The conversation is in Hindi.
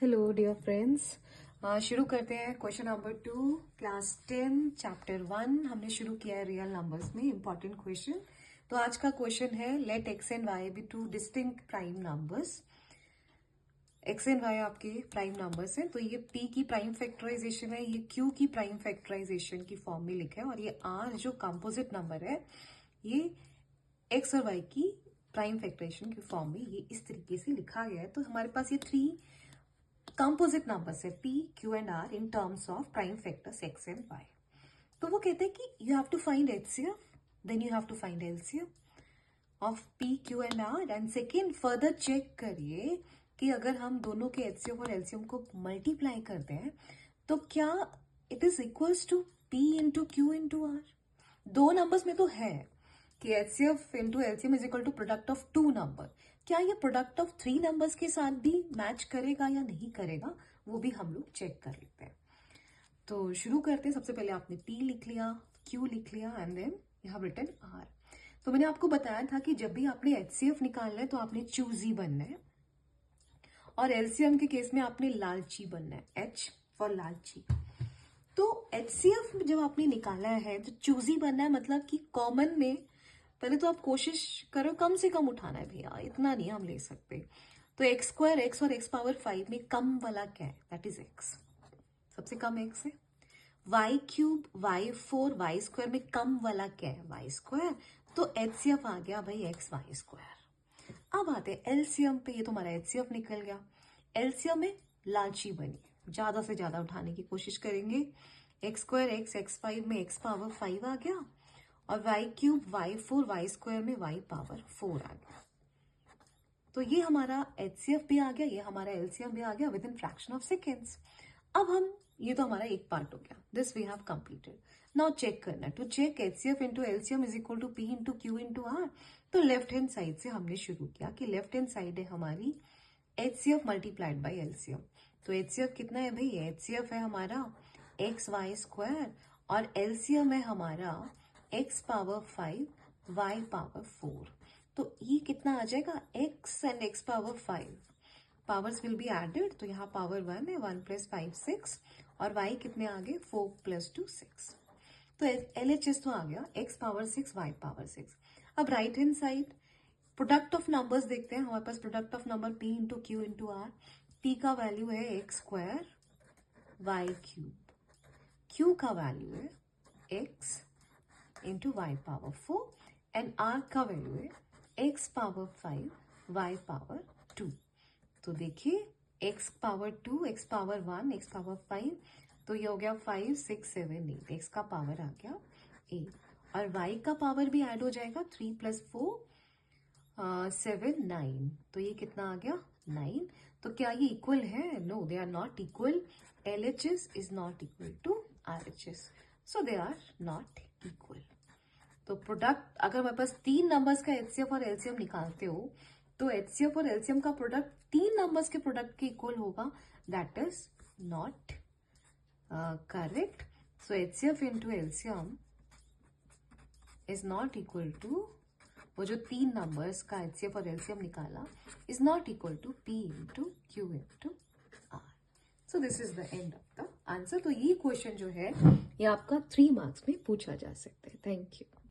हेलो डियर फ्रेंड्स, शुरू करते हैं क्वेश्चन नंबर 2 क्लास 10 चैप्टर 1। हमने शुरू किया है रियल नंबर्स में इंपॉर्टेंट क्वेश्चन। तो आज का क्वेश्चन है let x and y be two distinct prime numbers. X and y आपके प्राइम नंबर्स हैं, तो ये पी की प्राइम फैक्टराइजेशन है, ये क्यू की प्राइम फैक्टराइजेशन की फॉर्म में लिखा है, और ये आर जो कंपोजिट नंबर है ये एक्स और वाई की प्राइम फैक्टराइजेशन की फॉर्म में ये इस तरीके से लिखा गया है। तो हमारे पास ये थ्री कंपोजिट नंबर्स है P, Q and R in terms of prime factors X and Y। तो वो कहते हैं कि you have to find HCF, then you have to find LCM of P, Q and R, and second further check करिए कि अगर हम दोनों के HCF और LCM को मल्टीप्लाई करते हैं तो क्या it is equals to P into Q into R। दो नंबर्स में तो है कि HCF into LCM is equal to product of two number, क्या ये प्रोडक्ट ऑफ थ्री नंबर्स के साथ भी मैच करेगा या नहीं करेगा, वो भी हम लोग चेक कर लेते हैं। तो शुरू करते हैं। सबसे पहले आपने P लिख लिया, Q लिख लिया and then you have written R। तो मैंने आपको बताया था कि जब भी आपने HCF निकालना है तो आपने चूजी बनना है, और LCM के केस में आपने लालची बनना है, H फॉर लालची। तो HCF जब आपने निकाला है तो चूजी बनना है, मतलब कि कॉमन में पहले तो आप कोशिश करो कम से कम उठाना है भैया, इतना नहीं हम ले सकते। तो एक्स स्क्वायर एक्स और एक्स पावर 5 में कम वाला क्या है, दैट इज एक्स, सबसे कम एक्स है। Y cube y 4 y square में कम वाला क्या है, वाई स्क्वायर। तो एचसीएफ आ गया भाई एक्स वाई स्क्वायर। अब आते हैं एलसीएम पे, ये तो हमारा एचसीएफ निकल गया। एलसीएम में लालची बनी, ज्यादा से ज्यादा उठाने की कोशिश करेंगे। एक्स स्क्वायर एक्स एक्स 5 में एक्स पावर 5 आ गया, और y cube y 4 y square में वाई पावर 4 आ गया। तो ये हमारा एचसीएफ भी आ गया, ये हमारा एलसीएम भी आ गया within fraction of seconds. अब हम, ये तो हमारा एक पार्ट हो गया, this we have completed. Now check करना, to check HCF into LCM is equal to P into Q into R. तो लेफ्ट हैंड साइड से हमने शुरू किया कि लेफ्ट हैंड साइड है हमारी एचसीएफ मल्टीप्लाइड बाई एलसीएम। तो एचसीएफ कितना है भाई, एचसीएफ है हमारा एक्स वाई स्क्वायर, और एलसीएम है हमारा एक्स पावर 5 वाई पावर 4। तो ये कितना आ जाएगा, x and x power 5 powers will be added, तो यहाँ पावर 1 है, 1 प्लस 5 6, और y कितने आ गए 4 प्लस 2 6। तो LHS तो आ गया एक्स पावर 6 वाई पावर 6। अब right hand side product of numbers देखते हैं। हमारे पास product of number P into Q into R. P का वैल्यू है x square y cube, Q का वैल्यू है x into y power 4, and R का वैल्यू है x पावर 5 y पावर 2। तो देखिए x power 2 x power 1 x power 5, तो ये हो गया 5 6 7 8, x का पावर आ गया 8, और y का पावर भी ऐड हो जाएगा 3 प्लस 4 7 9, तो ये कितना आ गया 9। तो क्या ये इक्वल है, no they are not equal. LHS is not equal to RHS, so they are not equal. तो प्रोडक्ट, अगर हमारे पास तीन नंबर्स का एचसीएफ और एलसीएम निकालते हो तो एचसीएफ और एलसीएम का प्रोडक्ट तीन नंबर्स के प्रोडक्ट के इक्वल होगा, that is not correct. So HCF into LCM is not equal to, वो जो तीन नंबर्स का एचसीएफ और एलसीएम निकाला is not equal to P into Q into R. So this is the end of the answer. तो ये क्वेश्चन जो है ये आपका 3 मार्क्स में पूछा जा सकता है। Thank you.